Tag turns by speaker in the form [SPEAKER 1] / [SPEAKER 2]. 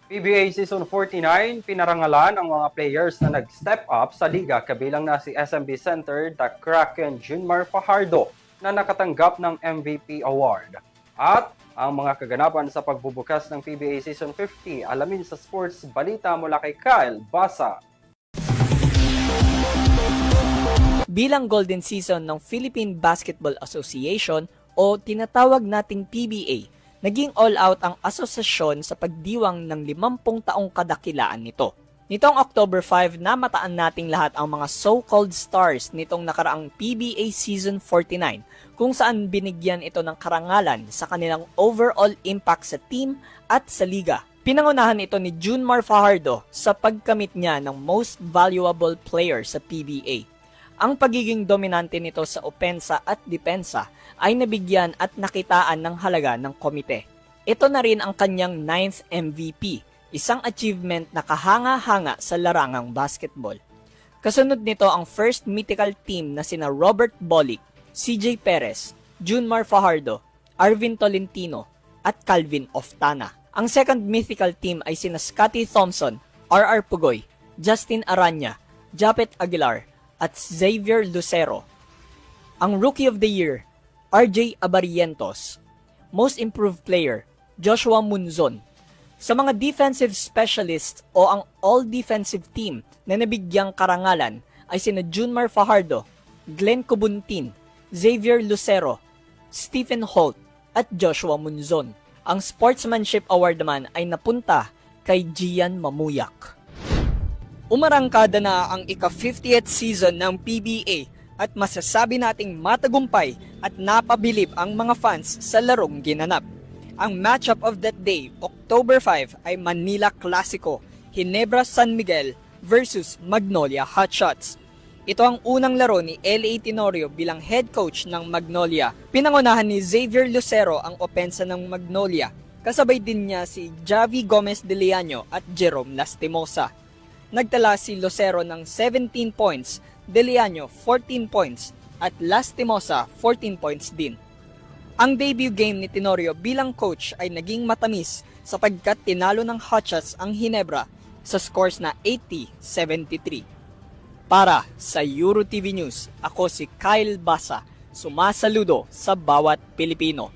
[SPEAKER 1] PBA Season 49, pinarangalan ang mga players na nag-step up sa liga kabilang na si SMB Center, the Kraken Junmar Fajardo na nakatanggap ng MVP Award. At ang mga kaganapan sa pagbubukas ng PBA Season 50, alamin sa sports balita mula kay Kyle Basa.
[SPEAKER 2] Bilang golden season ng Philippine Basketball Association o tinatawag nating PBA, naging all-out ang asosasyon sa pagdiwang ng 50 taong kadakilaan nito. Nitong October 5, namataan nating lahat ang mga so-called stars nitong nakaraang PBA Season 49, kung saan binigyan ito ng karangalan sa kanilang overall impact sa team at sa liga. Pinangunahan ito ni Junmar Fajardo sa pagkamit niya ng Most Valuable Player sa PBA. Ang pagiging dominante nito sa opensa at depensa ay nabigyan at nakitaan ng halaga ng komite. Ito na rin ang kanyang 9th MVP, isang achievement na kahanga-hanga sa larangang basketball. Kasunod nito ang first mythical team na sina Robert Bolick, CJ Perez, Junmar Fajardo, Arvin Tolentino at Calvin Oftana. Ang second mythical team ay sina Scottie Thompson, RR Pugoy, Justin Aranya, Japet Aguilar at Xavier Lucero. Ang Rookie of the Year, RJ Abarientos. Most Improved Player, Joshua Munzon. Sa mga defensive specialists o ang all-defensive team na nabigyang karangalan ay sina Junmar Fajardo, Glenn Cobuntin, Xavier Lucero, Stephen Holt at Joshua Munzon. Ang Sportsmanship Award naman ay napunta kay Gian Mamuyak. Umarangkada na ang ika-50th season ng PBA at masasabi nating matagumpay at napabilib ang mga fans sa larong ginanap. Ang matchup of that day, October 5, ay Manila Clasico, Ginebra San Miguel versus Magnolia Hotshots. Ito ang unang laro ni L.A. Tenorio bilang head coach ng Magnolia. Pinangunahan ni Xavier Lucero ang opensa ng Magnolia. Kasabay din niya si Javi Gomez de Leaño at Jerome Lastimosa. Nagtala si Lucero ng 17 points, De Leaño 14 points at Lastimosa 14 points din. Ang debut game ni Tenorio bilang coach ay naging matamis sapagkat tinalo ng Hotshots ang Ginebra sa scores na 80-73. Para sa EuroTV News, ako si Kyle Basa, sumasaludo sa bawat Pilipino.